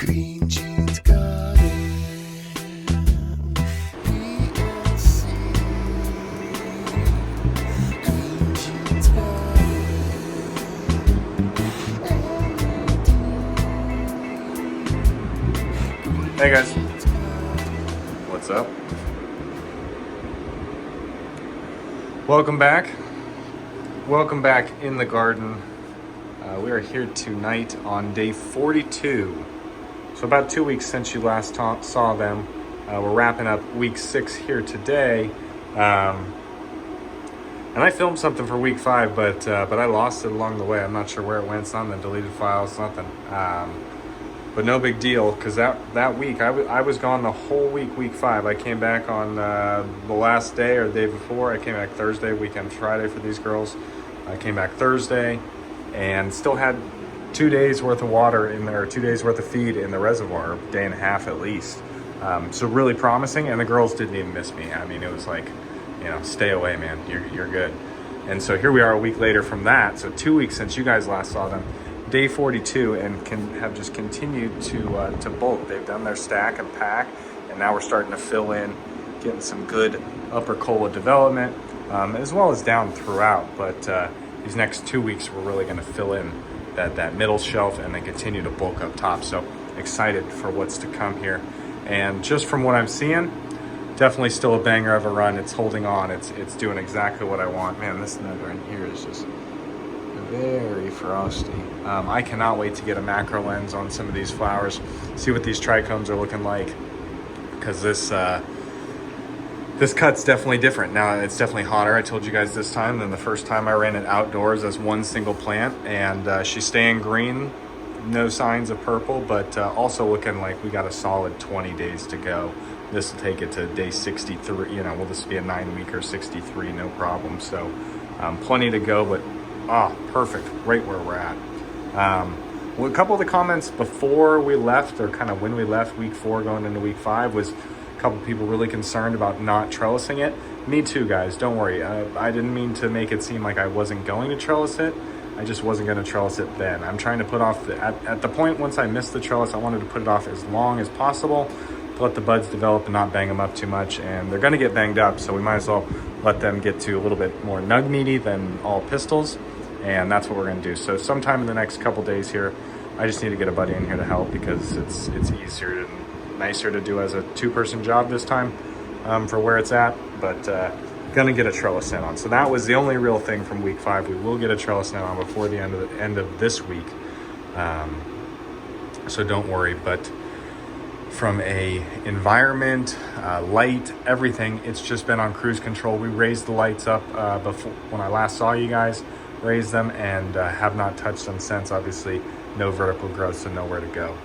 Green Jeans Garden. ELC. Green Jeans Garden. Hey guys, what's up? Welcome back. Welcome back in the garden. We are here tonight on day 42. So about 2 weeks since you last saw them. We're wrapping up week 6 here today. And I filmed something for week 5, but I lost it along the way. I'm not sure where it went. It's not in the deleted files, nothing. But no big deal, because that week, I was gone the whole week 5. I came back on the last day or the day before. I came back Thursday, weekend Friday for these girls. I came back Thursday and still had 2 days worth of water in there, 2 days worth of feed in the reservoir, a day and a half at least. So really promising, and the girls didn't even miss me. I mean, it was like, stay away, man, you're good. And so here we are a week later from that. So 2 weeks since you guys last saw them. Day 42, and have just continued to bulk. They've done their stack and pack, and now we're starting to fill in, getting some good upper cola development, as well as down throughout. But these next 2 weeks, we're really going to fill in that middle shelf and then continue to bulk up top. So excited for what's to come here. And just from what I'm seeing, definitely still a banger of a run. It's holding on. It's doing exactly what I want. Man, this nut right here is just very frosty. I cannot wait to get a macro lens on some of these flowers, see what these trichomes are looking like, because this cut's definitely different. Now it's definitely hotter, I told you guys this time, than the first time I ran it outdoors as one single plant, and she's staying green, no signs of purple, but also looking like we got a solid 20 days to go. This will take it to day 63, will this be a 9-week or 63, no problem. So plenty to go, but perfect, right where we're at. Well, a couple of the comments before we left, or kind of when we left week 4 going into week 5, was a couple of people really concerned about not trellising it. Me too, guys, don't worry. I didn't mean to make it seem like I wasn't going to trellis it. I just wasn't going to trellis it then. I'm trying to put off, at the point once I missed the trellis, I wanted to put it off as long as possible to let the buds develop and not bang them up too much. And they're going to get banged up, so we might as well let them get to a little bit more nug meaty than all pistils. And that's what we're going to do. So sometime in the next couple days here, I just need to get a buddy in here to help, because it's easier and nicer to do as a 2-person job this time for where it's at. But gonna get a trellis net on. So that was the only real thing from week 5. We will get a trellis net on before the end of this week. So don't worry. But from a environment, light, everything, it's just been on cruise control. We raised the lights up before when I last saw you guys. Raise them, and have not touched them since. Obviously no vertical growth, so nowhere to go.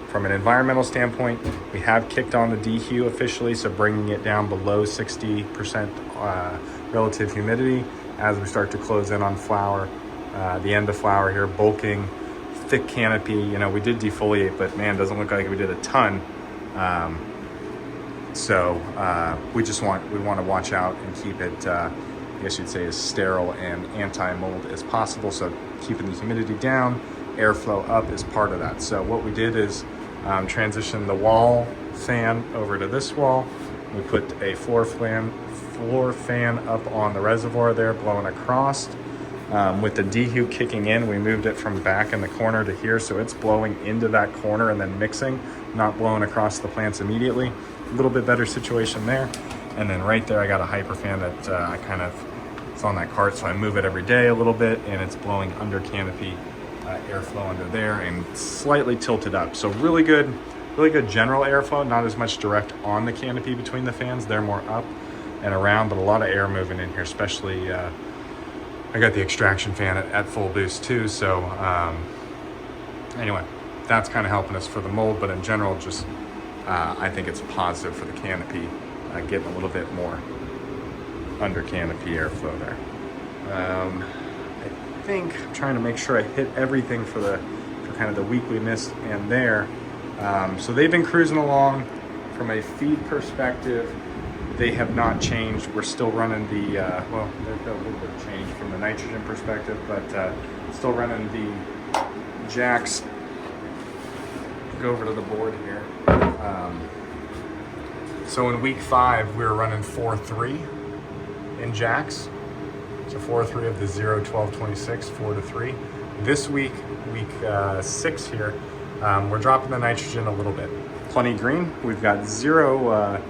From an environmental standpoint, we have kicked on the dehue officially, so bringing it down below 60% relative humidity as we start to close in on flower, the end of flower here, bulking, thick canopy. We did defoliate, but man, doesn't look like we did a ton. So we want to watch out and keep it I guess you'd say as sterile and anti-mold as possible. So keeping the humidity down, airflow up is part of that. So what we did is transition the wall fan over to this wall. We put a floor fan up on the reservoir there, blowing across. With the dehue kicking in, we moved it from back in the corner to here, so it's blowing into that corner and then mixing, not blowing across the plants immediately. A little bit better situation there. And then right there, I got a hyper fan that it's on that cart, so I move it every day a little bit, and it's blowing under canopy, airflow under there, and slightly tilted up. So really good general airflow, not as much direct on the canopy between the fans. They're more up and around, but a lot of air moving in here, especially, I got the extraction fan at full boost too. So anyway, that's kind of helping us for the mold, but in general, just I think it's positive for the canopy, getting a little bit more under canopy airflow there. I think I'm trying to make sure I hit everything for kind of the week we missed and there. So they've been cruising along. From a feed perspective, they have not changed. We're still running the, well, they've got a little bit of change from the nitrogen perspective, but still running the Jack's go over to the board here. So in week 5, we were running 4-3 in jacks. So 4-3 of the 0, 12, 26, 4-3. This week, week 6 here, we're dropping the nitrogen a little bit. Plenty green. We've got 0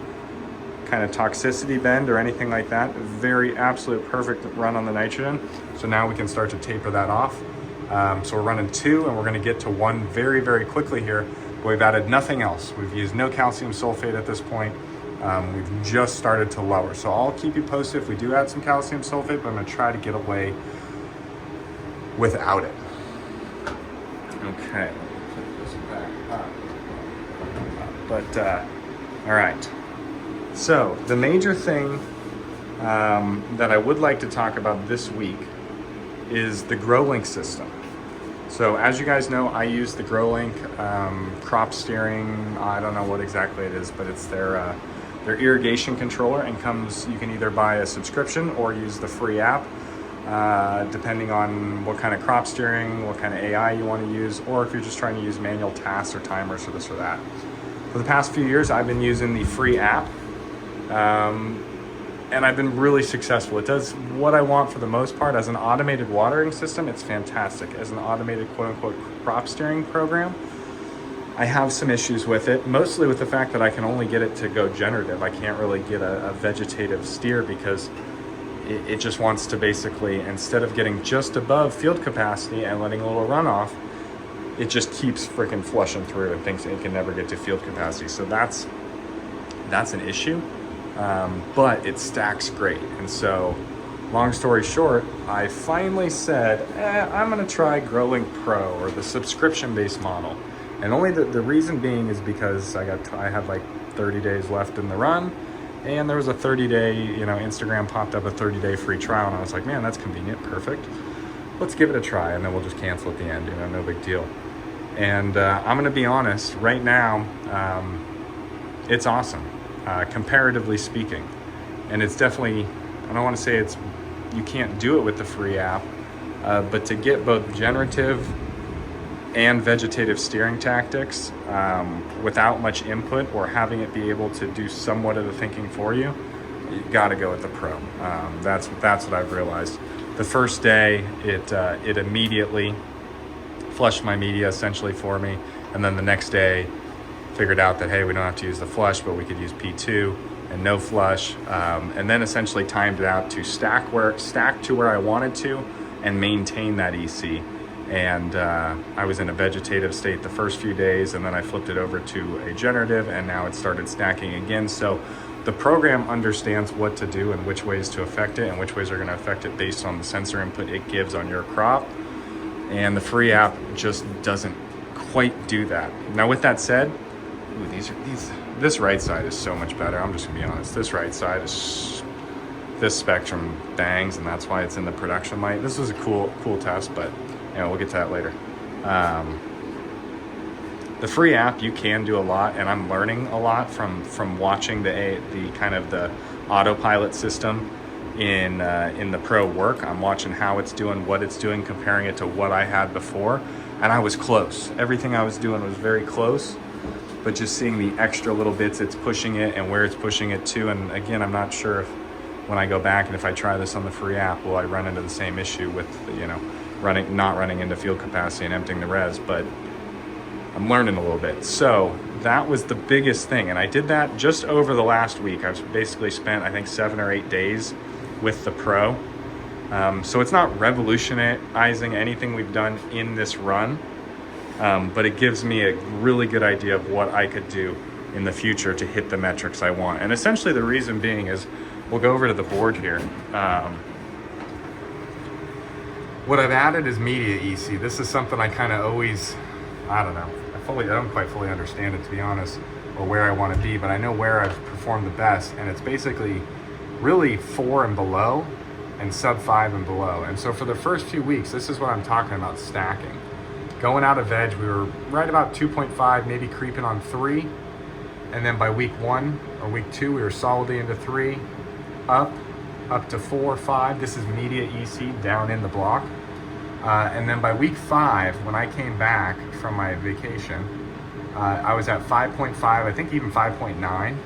kind of toxicity bend or anything like that. Very absolute perfect run on the nitrogen. So now we can start to taper that off. So we're running 2 and we're gonna get to 1 very, very quickly here. We've added nothing else. We've used no calcium sulfate at this point. We've just started to lower. So I'll keep you posted if we do add some calcium sulfate, but I'm gonna try to get away without it. Okay, put this back up. All right. So the major thing that I would like to talk about this week is the Growlink system. So as you guys know, I use the Growlink crop steering. I don't know what exactly it is, but it's their irrigation controller, and you can either buy a subscription or use the free app, depending on what kind of crop steering, what kind of AI you want to use, or if you're just trying to use manual tasks or timers or this or that. For the past few years, I've been using the free app, and I've been really successful. It does what I want for the most part. As an automated watering system, it's fantastic. As an automated quote-unquote crop steering program, I have some issues with it, mostly with the fact that I can only get it to go generative. I can't really get a vegetative steer because it just wants to basically, instead of getting just above field capacity and letting a little runoff, it just keeps freaking flushing through and thinks it can never get to field capacity. So that's an issue, but it stacks great. And so, long story short, I finally said, I'm gonna try Growlink Pro, or the subscription-based model. And only the reason being is because I had like 30 days left in the run, and there was a 30-day, Instagram popped up a 30-day free trial, and I was like, man, that's convenient, perfect. Let's give it a try, and then we'll just cancel at the end, no big deal. And I'm gonna be honest, right now, it's awesome, comparatively speaking. And it's definitely, I don't wanna say you can't do it with the free app, but to get both generative and vegetative steering tactics without much input, or having it be able to do somewhat of the thinking for you, you gotta go with the Pro. That's what I've realized. The first day, it immediately flushed my media essentially for me, and then the next day figured out that, hey, we don't have to use the flush, but we could use P2 and no flush, and then essentially timed it out to stack to where I wanted to and maintain that EC. And I was in a vegetative state the first few days, and then I flipped it over to a generative, and now it started stacking again. So the program understands what to do and which ways to affect it and which ways are going to affect it based on the sensor input it gives on your crop. And the free app just doesn't quite do that. Now, with that said, this right side is so much better. I'm just gonna be honest. This right side is, this spectrum bangs, and that's why it's in the production light. This was a cool test, but we'll get to that later. The free app, you can do a lot, and I'm learning a lot from watching the kind of the autopilot system in the Pro work. I'm watching how it's doing, what it's doing, comparing it to what I had before, and I was close. Everything I was doing was very close, but just seeing the extra little bits it's pushing it and where it's pushing it to. And again, I'm not sure if when I go back and if I try this on the free app, will I run into the same issue with not running into field capacity and emptying the res, but I'm learning a little bit. So that was the biggest thing, and I did that just over the last week. I've basically spent, I think, 7 or 8 days with the Pro. So it's not revolutionizing anything we've done in this run, but it gives me a really good idea of what I could do in the future to hit the metrics I want. And essentially the reason being is, we'll go over to the board here. What I've added is media EC. This is something I kind of always, I don't know, I don't quite fully understand it, to be honest, or where I want to be, but I know where I've performed the best, and it's basically really 4 and below and sub 5 and below. And so for the first few weeks, this is what I'm talking about, stacking. Going out of veg, we were right about 2.5, maybe creeping on 3. And then by week 1 or week 2, we were solidly into 3, up to 4, 5. This is media EC down in the block. And then by week 5, when I came back from my vacation, I was at 5.5, I think even 5.9.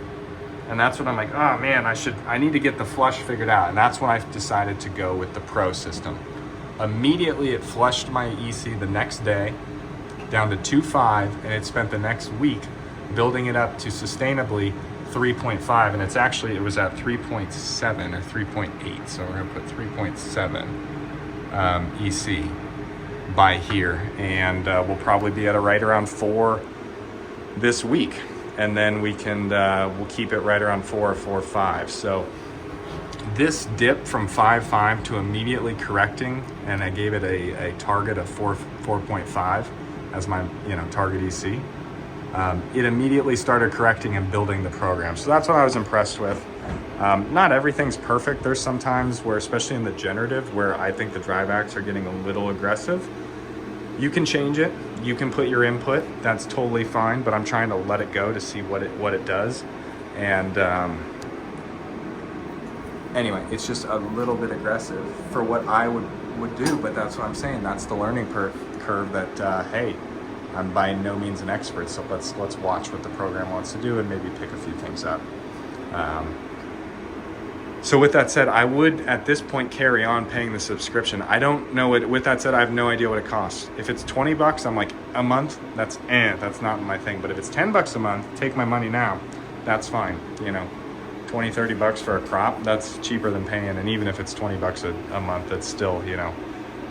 And that's when I'm like, oh man, I need to get the flush figured out. And that's when I decided to go with the Pro system. Immediately it flushed my EC the next day down to 2.5, and it spent the next week building it up to sustainably 3.5, and it was at 3.7 or 3.8. So we're gonna put 3.7 EC by here, and we'll probably be at right around 4 this week. And then we'll keep it right around 4 or 4.5. So this dip from 5.5 to immediately correcting, and I gave it a target of 4.5 as my target EC. It immediately started correcting and building the program. So that's what I was impressed with. Not everything's perfect. There's some times where, especially in the generative, where I think the drive acts are getting a little aggressive. You can change it. You can put your input. That's totally fine, but I'm trying to let it go to see what it does. And anyway, it's just a little bit aggressive for what I would do, but that's what I'm saying. That's the learning curve that, hey, I'm by no means an expert, so let's watch what the program wants to do and maybe pick a few things up. So with that said, I would at this point carry on paying the subscription. I don't know it. With that said, I have no idea what it costs. If it's $20, I'm like, a month, that's not my thing. But if it's $10 a month, take my money now. That's fine. $20, $30 for a crop, that's cheaper than paying. And even if it's $20 a month, it's still,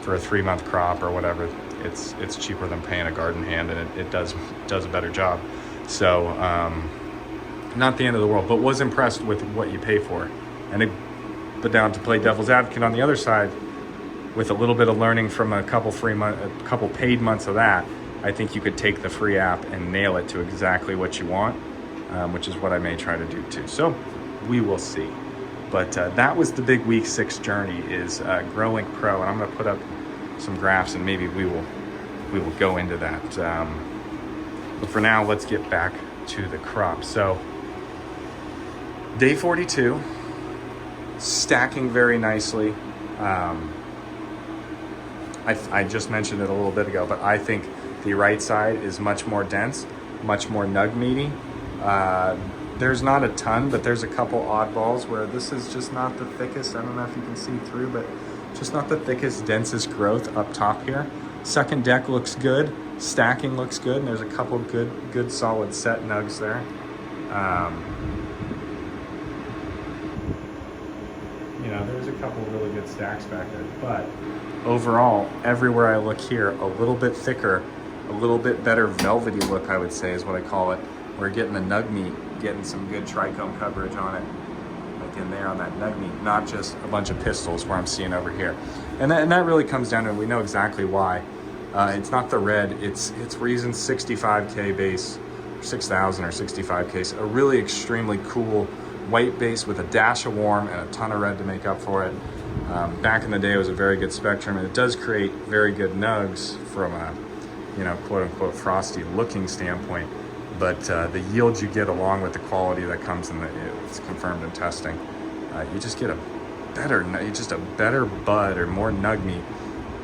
for a 3-month crop or whatever, it's cheaper than paying a garden hand, and it does a better job. So not the end of the world, but was impressed with what you pay for. But down to play devil's advocate on the other side, with a little bit of learning from a couple paid months of that, I think you could take the free app and nail it to exactly what you want, which is what I may try to do too. So we will see. But that was the big week 6 journey, is Growlink Pro, and I'm going to put up some graphs and maybe we will go into that. But for now, let's get back to the crop. So day 42. Stacking very nicely. I just mentioned it a little bit ago, but I think the right side is much more dense, much more nug meaty. There's not a ton, but there's a couple oddballs where this is just not the thickest. I don't know if you can see through, but just not the thickest, densest growth up top here. Second deck looks good. Stacking looks good, and there's a couple good solid set nugs there. There's a couple really good stacks back there, but overall, everywhere I look here, a little bit thicker, a little bit better velvety look, I would say, is what I call it. We're getting the nug meat, getting some good trichome coverage on it, like in there on that nug meat, not just a bunch of pistils where I'm seeing over here. And that really comes down to, we know exactly why. It's not the red, it's we're using 65K base, 6,000 or 65K, a really extremely cool white base with a dash of warm and a ton of red to make up for it. Back in the day, it was a very good spectrum, and it does create very good nugs from a, quote unquote frosty looking standpoint. But the yield you get along with the quality that comes in it's confirmed in testing, you just get a better bud or more nug meat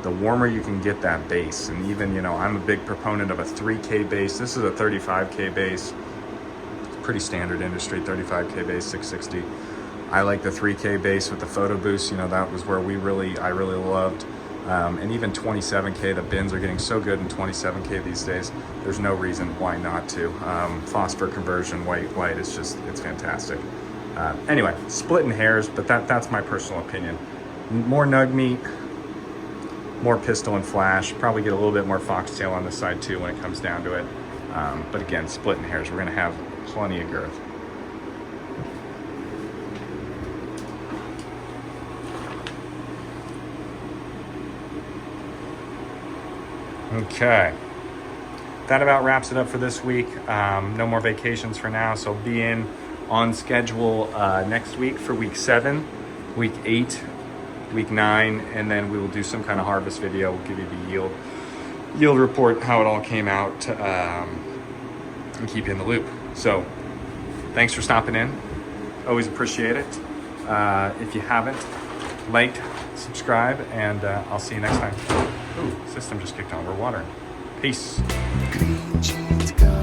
the warmer you can get that base. And even, I'm a big proponent of a 3K base. This is a 35K base. Pretty standard industry, 35K base, 660. I like the 3K base with the photo boost. That was where I really loved. And even 27K, the bins are getting so good in 27K these days. There's no reason why not to. Phosphor conversion, white, it's fantastic. Anyway, splitting hairs, but that's my personal opinion. More nug meat, more pistol and flash. Probably get a little bit more foxtail on this side too when it comes down to it. But again, splitting hairs, we're gonna have plenty of girth. Okay, that about wraps it up for this week. No more vacations for now, so be on schedule next week for week 7, week 8, week 9, and then we will do some kind of harvest video. We'll give you the yield report, how it all came out, and keep you in the loop. So thanks for stopping in. Always appreciate it. If you haven't, like, subscribe, and I'll see you next time. Ooh, system just kicked on. We're watering. Peace. Green cheese garden.